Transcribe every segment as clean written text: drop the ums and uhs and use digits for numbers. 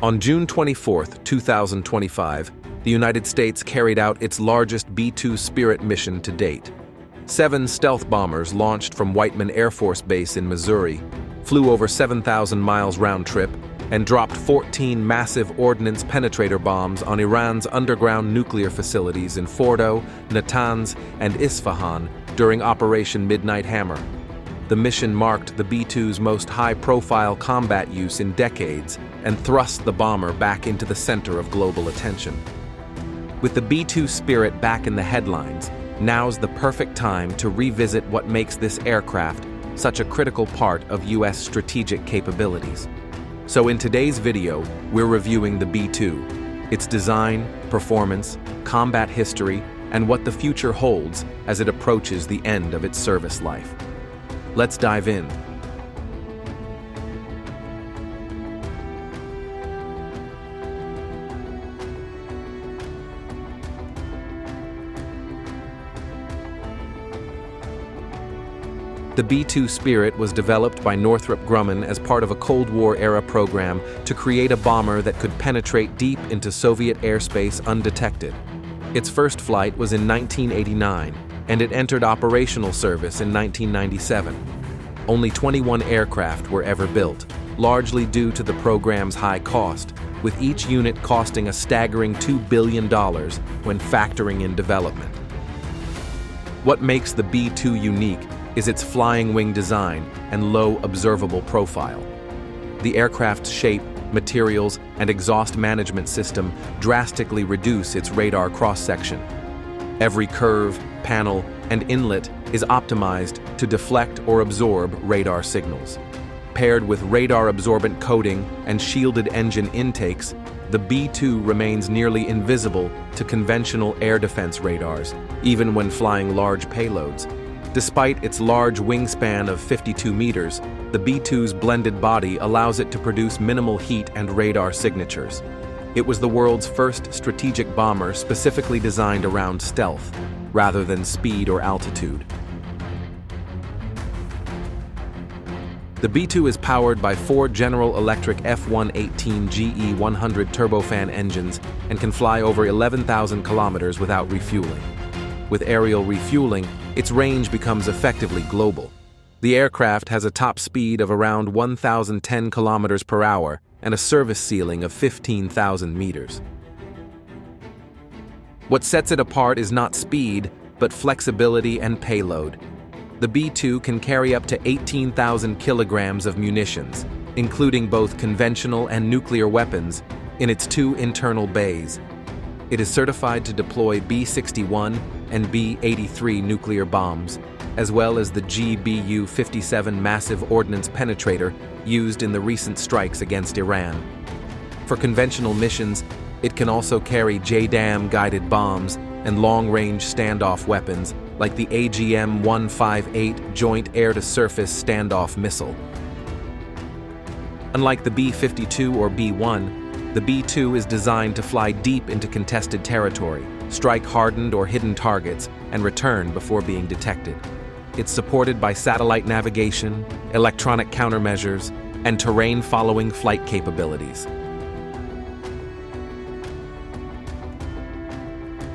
On June 24, 2025, the United States carried out its largest B-2 Spirit mission to date. 7 stealth bombers launched from Whiteman Air Force Base in Missouri, flew over 7,000 miles round trip, and dropped 14 massive ordnance penetrator bombs on Iran's underground nuclear facilities in Fordow, Natanz, and Isfahan during Operation Midnight Hammer. The mission marked the B-2's most high-profile combat use in decades and thrust the bomber back into the center of global attention. With the B-2 Spirit back in the headlines, now's the perfect time to revisit what makes this aircraft such a critical part of U.S. strategic capabilities. So in today's video, we're reviewing the B-2, its design, performance, combat history, and what the future holds as it approaches the end of its service life. Let's dive in. The B-2 Spirit was developed by Northrop Grumman as part of a Cold War-era program to create a bomber that could penetrate deep into Soviet airspace undetected. Its first flight was in 1989, and it entered operational service in 1997. Only 21 aircraft were ever built, largely due to the program's high cost, with each unit costing a staggering $2 billion when factoring in development. What makes the B-2 unique is its flying wing design and low observable profile. The aircraft's shape, materials, and exhaust management system drastically reduce its radar cross-section. Every curve, panel, and inlet is optimized to deflect or absorb radar signals. Paired with radar-absorbent coating and shielded engine intakes, the B-2 remains nearly invisible to conventional air defense radars, even when flying large payloads. Despite its large wingspan of 52 meters, the B-2's blended body allows it to produce minimal heat and radar signatures. It was the world's first strategic bomber specifically designed around stealth, rather than speed or altitude. The B-2 is powered by 4 General Electric F118-GE-100 turbofan engines and can fly over 11,000 kilometers without refueling. With aerial refueling, its range becomes effectively global. The aircraft has a top speed of around 1,010 kilometers per hour and a service ceiling of 15,000 meters. What sets it apart is not speed, but flexibility and payload. The B-2 can carry up to 18,000 kilograms of munitions, including both conventional and nuclear weapons, in its 2 internal bays. It is certified to deploy B-61 and B-83 nuclear bombs, as well as the GBU-57 Massive Ordnance Penetrator used in the recent strikes against Iran. For conventional missions, it can also carry JASSM guided bombs and long-range standoff weapons like the AGM-158 Joint Air-to-Surface Standoff Missile. Unlike the B-52 or B-1, the B-2 is designed to fly deep into contested territory, strike hardened or hidden targets, and return before being detected. It's supported by satellite navigation, electronic countermeasures, and terrain-following flight capabilities.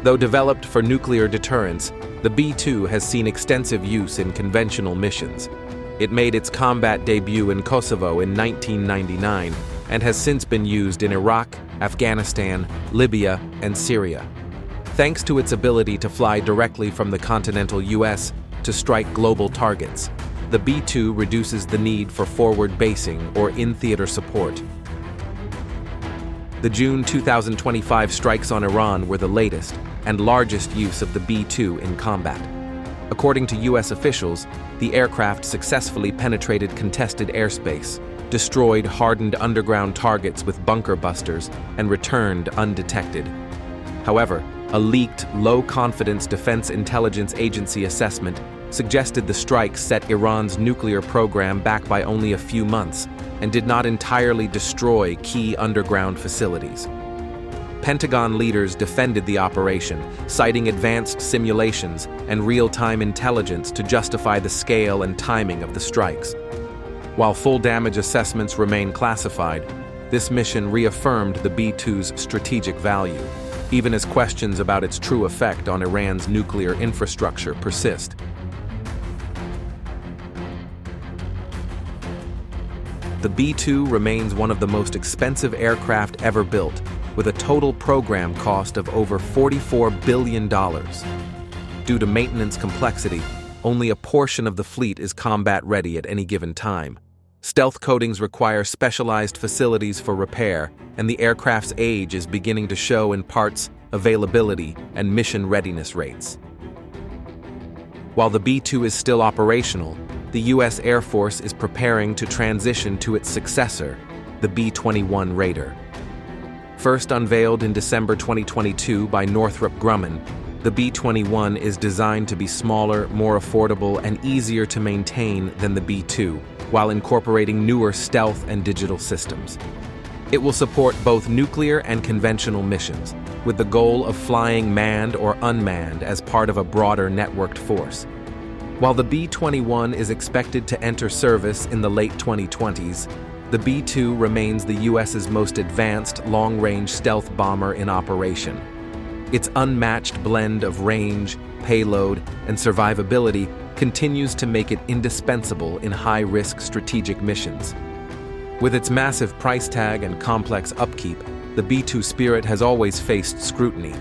Though developed for nuclear deterrence, the B-2 has seen extensive use in conventional missions. It made its combat debut in Kosovo in 1999 and has since been used in Iraq, Afghanistan, Libya, and Syria. Thanks to its ability to fly directly from the continental U.S. to strike global targets, the B-2 reduces the need for forward basing or in-theater support. The June 2025 strikes on Iran were the latest and largest use of the B-2 in combat. According to U.S. officials, the aircraft successfully penetrated contested airspace, destroyed hardened underground targets with bunker busters, and returned undetected. However, a leaked, low-confidence Defense Intelligence Agency assessment suggested the strikes set Iran's nuclear program back by only a few months and did not entirely destroy key underground facilities. Pentagon leaders defended the operation, citing advanced simulations and real-time intelligence to justify the scale and timing of the strikes. While full damage assessments remain classified, This mission reaffirmed the B-2's strategic value, even as questions about its true effect on Iran's nuclear infrastructure persist. The B-2 remains one of the most expensive aircraft ever built, with a total program cost of over $44 billion. Due to maintenance complexity, only a portion of the fleet is combat-ready at any given time. Stealth coatings require specialized facilities for repair, and the aircraft's age is beginning to show in parts, availability, and mission readiness rates. While the B-2 is still operational, the U.S. Air Force is preparing to transition to its successor, the B-21 Raider. First unveiled in December 2022 by Northrop Grumman, the B-21 is designed to be smaller, more affordable, and easier to maintain than the B-2, while incorporating newer stealth and digital systems. It will support both nuclear and conventional missions, with the goal of flying manned or unmanned as part of a broader networked force. While the B-21 is expected to enter service in the late 2020s, the B-2 remains the U.S.'s most advanced long-range stealth bomber in operation. Its unmatched blend of range, payload, and survivability continues to make it indispensable in high-risk strategic missions. With its massive price tag and complex upkeep, the B-2 Spirit has always faced scrutiny.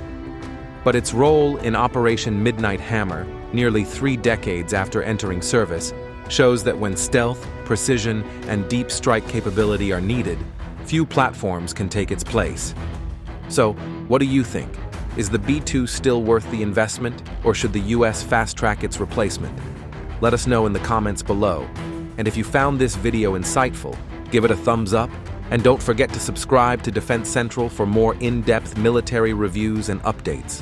But its role in Operation Midnight Hammer, nearly 3 decades after entering service, shows that when stealth, precision, and deep strike capability are needed, few platforms can take its place. So, what do you think? Is the B-2 still worth the investment, or should the U.S. fast-track its replacement? Let us know in the comments below. And if you found this video insightful, give it a thumbs up, and don't forget to subscribe to Defense Central for more in-depth military reviews and updates.